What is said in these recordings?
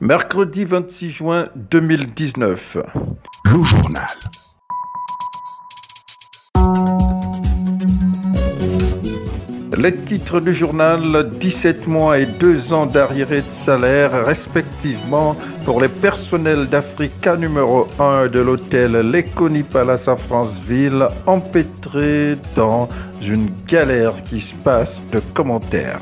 Mercredi 26 juin 2019. Le journal. Les titres du journal: 17 mois et 2 ans d'arriérés de salaire respectivement pour les personnels d'Africa numéro 1 de l'hôtel Lekoni Palace à Franceville, empêtrés dans une galère qui se passe de commentaires.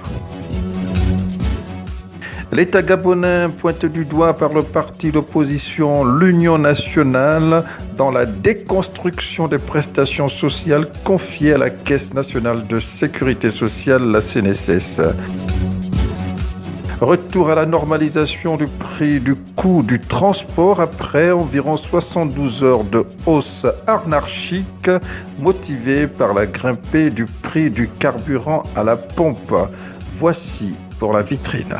L'État gabonais pointe du doigt par le parti d'opposition l'Union nationale dans la déconstruction des prestations sociales confiées à la Caisse nationale de sécurité sociale, la CNSS. Retour à la normalisation du prix du coût du transport après environ 72 heures de hausse anarchique motivée par la grimpée du prix du carburant à la pompe. Voici pour la vitrine.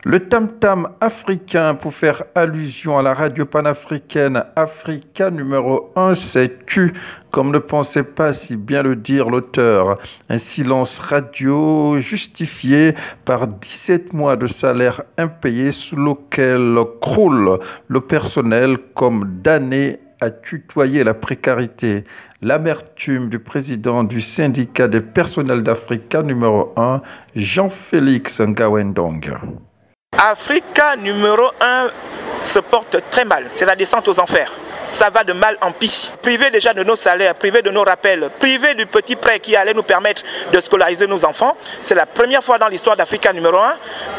Le tam-tam africain, pour faire allusion à la radio panafricaine Africa numéro 1, c'est tu, comme ne pensait pas si bien le dire l'auteur. Un silence radio justifié par 17 mois de salaire impayé sous lequel croule le personnel comme damné à tutoyer la précarité. L'amertume du président du syndicat des personnels d'Africa numéro 1, Jean-Félix Ngawendong. Africa numéro 1 se porte très mal, c'est la descente aux enfers. Ça va de mal en pis. Privé déjà de nos salaires, privé de nos rappels, privé du petit prêt qui allait nous permettre de scolariser nos enfants, c'est la première fois dans l'histoire d'Africa numéro 1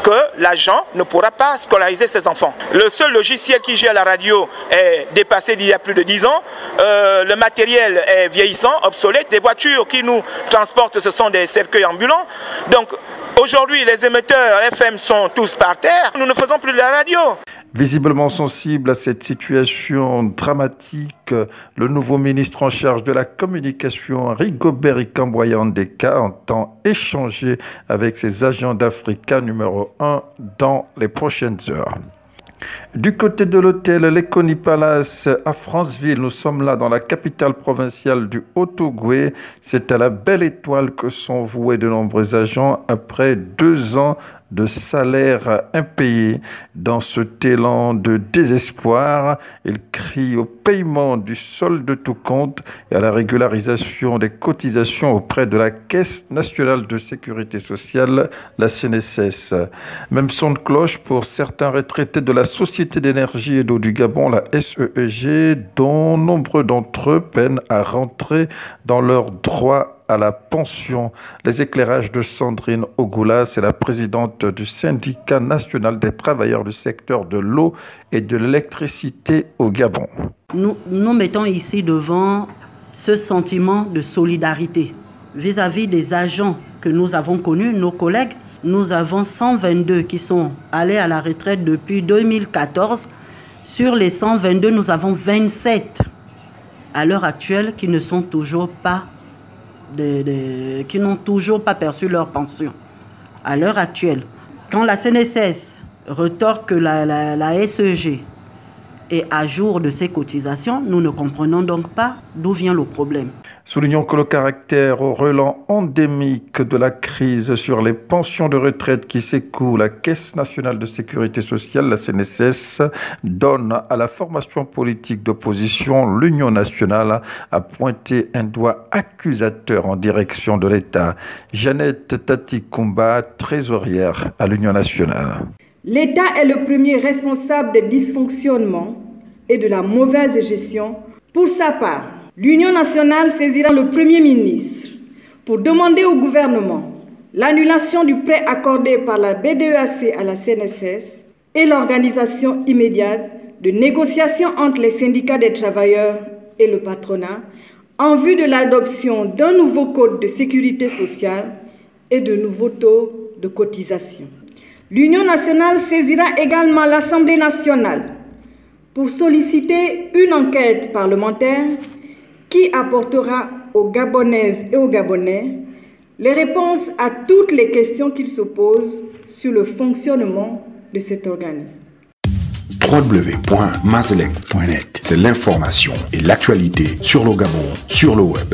que l'agent ne pourra pas scolariser ses enfants. Le seul logiciel qui gère la radio est dépassé d'il y a plus de 10 ans. Le matériel est vieillissant, obsolète. Les voitures qui nous transportent, ce sont des cercueils ambulants. Donc aujourd'hui, les émetteurs FM sont tous par terre. Nous ne faisons plus de la radio. Visiblement sensible à cette situation dramatique, le nouveau ministre en charge de la communication, Rigobert Ikamboya-Ndeka, entend échanger avec ses agents d'Africa numéro 1 dans les prochaines heures. Du côté de l'hôtel Lekoni Palace à Franceville, nous sommes là dans la capitale provinciale du Haut-Ogooué. C'est à la Belle Étoile que sont voués de nombreux agents après 2 ans de salaire impayé. Dans cet élan de désespoir, ils crient au paiement du solde de tout compte et à la régularisation des cotisations auprès de la Caisse nationale de sécurité sociale, la CNSS. Même son de cloche pour certains retraités de la Société d'énergie et d'eau du Gabon, la SEEG, dont nombreux d'entre eux peinent à rentrer dans leurs droits à la pension. Les éclairages de Sandrine Ogoula, c'est la présidente du syndicat national des travailleurs du secteur de l'eau et de l'électricité au Gabon. Nous mettons ici devant ce sentiment de solidarité vis-à-vis des agents que nous avons connus, nos collègues. Nous avons 122 qui sont allés à la retraite depuis 2014. Sur les 122, nous avons 27 à l'heure actuelle qui ne sont toujours pas qui n'ont toujours pas perçu leur pension. À l'heure actuelle, quand la CNSS retorque que la SEG est à jour de ses cotisations, nous ne comprenons donc pas d'où vient le problème. Soulignons que le caractère au relent endémique de la crise sur les pensions de retraite qui s'écoulent, la Caisse nationale de sécurité sociale, la CNSS, donne à la formation politique d'opposition, l'Union nationale, à pointer un doigt accusateur en direction de l'État. Jeannette Tati-Kumba, trésorière à l'Union nationale. L'État est le premier responsable des dysfonctionnements et de la mauvaise gestion. Pour sa part, l'Union nationale saisira le Premier ministre pour demander au gouvernement l'annulation du prêt accordé par la BDEAC à la CNSS et l'organisation immédiate de négociations entre les syndicats des travailleurs et le patronat en vue de l'adoption d'un nouveau code de sécurité sociale et de nouveaux taux de cotisation. L'Union nationale saisira également l'Assemblée nationale pour solliciter une enquête parlementaire qui apportera aux Gabonaises et aux Gabonais les réponses à toutes les questions qu'ils se posent sur le fonctionnement de cet organisme. www.mazelec.net, c'est l'information et l'actualité sur le Gabon, sur le web.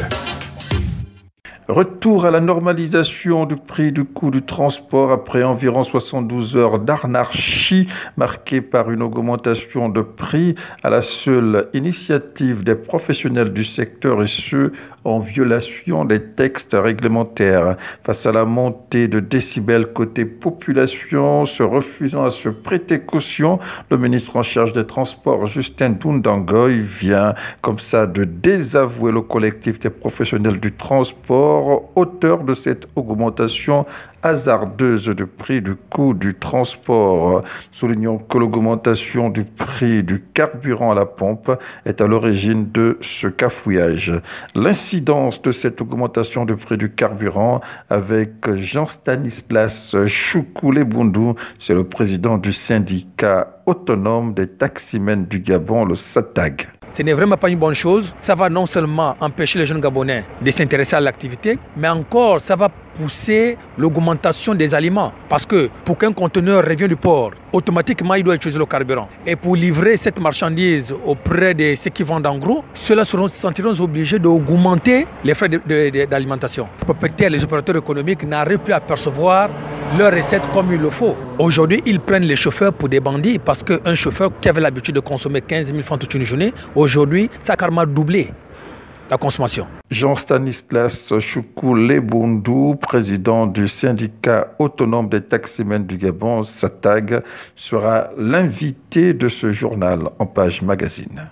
Retour à la normalisation du prix du coût du transport après environ 72 heures d'anarchie marquée par une augmentation de prix à la seule initiative des professionnels du secteur et ceux en violation des textes réglementaires. Face à la montée de décibels côté population, se refusant à se prêter caution, le ministre en charge des Transports, Justin Doundangoy, vient comme ça de désavouer le collectif des professionnels du transport, auteur de cette augmentation hasardeuse du prix du coût du transport. Soulignons que l'augmentation du prix du carburant à la pompe est à l'origine de ce cafouillage. L'incidence de cette augmentation du prix du carburant avec Jean-Stanislas Choukou-Lebundou, c'est le président du syndicat autonome des taximens du Gabon, le SATAG. Ce n'est vraiment pas une bonne chose. Ça va non seulement empêcher les jeunes Gabonais de s'intéresser à l'activité, mais encore ça va pousser l'augmentation des aliments. Parce que pour qu'un conteneur revienne du port, automatiquement il doit utiliser le carburant. Et pour livrer cette marchandise auprès de ceux qui vendent en gros, ceux-là se sentiront obligés d'augmenter les frais d'alimentation. Les propriétaires, les opérateurs économiques n'arrivent plus à percevoir leurs recettes comme il le faut. Aujourd'hui, ils prennent les chauffeurs pour des bandits parce qu'un chauffeur qui avait l'habitude de consommer 15 000 francs toute une journée, aujourd'hui, ça a carrément doublé la consommation. Jean-Stanislas Choukou-Lebundou, président du syndicat autonome des taximens du Gabon, SATAG, sera l'invité de ce journal en page magazine.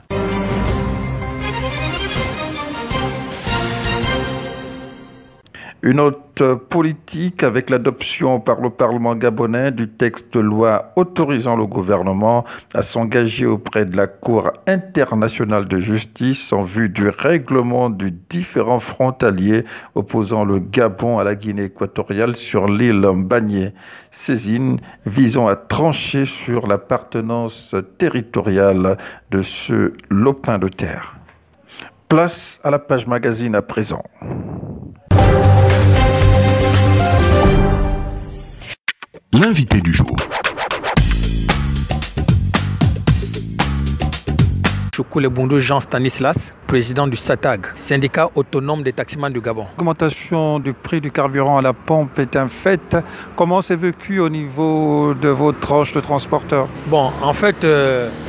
Une autre politique avec l'adoption par le Parlement gabonais du texte de loi autorisant le gouvernement à s'engager auprès de la Cour internationale de justice en vue du règlement du différend frontalier opposant le Gabon à la Guinée équatoriale sur l'île Mbagné. Saisine visant à trancher sur l'appartenance territoriale de ce lopin de terre. Place à la page magazine à présent. L'invité du jour. Choukou-Lebundou Jean-Stanislas, président du SATAG, syndicat autonome des taximans du Gabon. L'augmentation du prix du carburant à la pompe est un fait. Comment c'est vécu au niveau de vos tranches de transporteurs? Bon, en fait,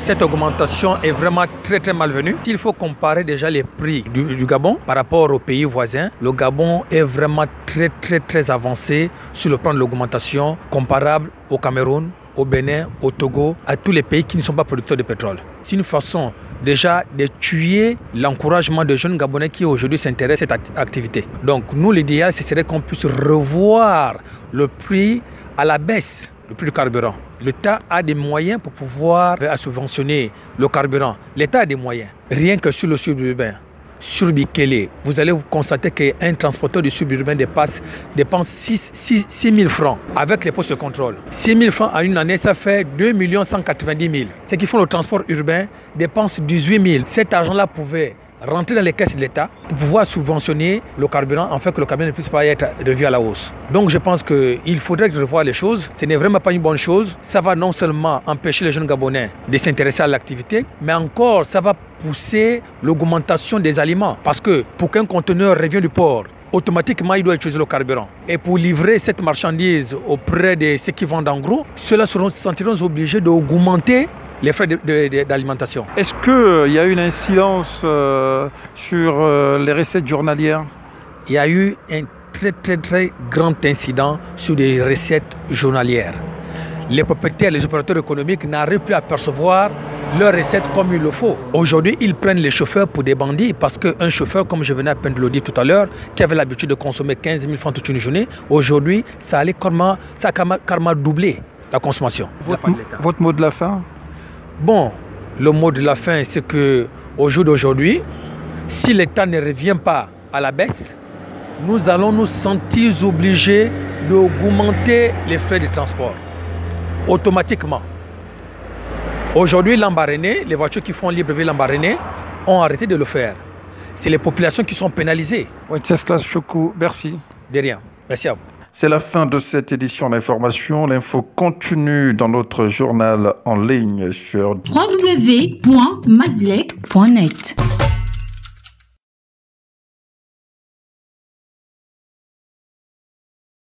cette augmentation est vraiment très malvenue. Il faut comparer déjà les prix du Gabon par rapport aux pays voisins. Le Gabon est vraiment très avancé sur le plan de l'augmentation, comparable au Cameroun, au Bénin, au Togo, à tous les pays qui ne sont pas producteurs de pétrole. C'est une façon déjà de tuer l'encouragement des jeunes Gabonais qui aujourd'hui s'intéressent à cette activité. Donc nous, l'idéal, ce serait qu'on puisse revoir le prix à la baisse, le prix du carburant. L'État a des moyens pour pouvoir subventionner le carburant. L'État a des moyens, rien que sur le suburbain. Sur Bikele, vous allez constater qu'un transporteur du suburbain dépense 6 000 francs avec les postes de contrôle. 6 000 francs en une année, ça fait 2 190 000. Ceux qui font le transport urbain dépensent 18 000. Cet argent-là pouvait rentrer dans les caisses de l'État pour pouvoir subventionner le carburant afin que le carburant ne puisse pas être revu à la hausse. Donc je pense qu'il faudrait revoir les choses. Ce n'est vraiment pas une bonne chose. Ça va non seulement empêcher les jeunes Gabonais de s'intéresser à l'activité, mais encore ça va pousser l'augmentation des aliments. Parce que pour qu'un conteneur revienne du port, automatiquement il doit utiliser le carburant. Et pour livrer cette marchandise auprès de ceux qui vendent en gros, ceux-là se sentiront obligés d'augmenter les frais d'alimentation. Est-ce qu'il y a une incidence sur les recettes journalières? Il y a eu un très grand incident sur les recettes journalières. Les propriétaires, les opérateurs économiques n'arrivent plus à percevoir leurs recettes comme il le faut. Aujourd'hui, ils prennent les chauffeurs pour des bandits parce qu'un chauffeur, comme je venais à peine de le dire tout à l'heure, qui avait l'habitude de consommer 15 000 francs toute une journée, aujourd'hui, ça a carrément doublé la consommation. Votre mot de la fin? Bon, le mot de la fin, c'est qu'au jour d'aujourd'hui, si l'État ne revient pas à la baisse, nous allons nous sentir obligés d'augmenter les frais de transport automatiquement. Aujourd'hui, Lambaréné, les voitures qui font libre-vie Lambaréné ont arrêté de le faire. C'est les populations qui sont pénalisées. Wenceslas Choukou, merci. De rien. Merci à vous. C'est la fin de cette édition d'information. L'info continue dans notre journal en ligne sur www.mazlek.net.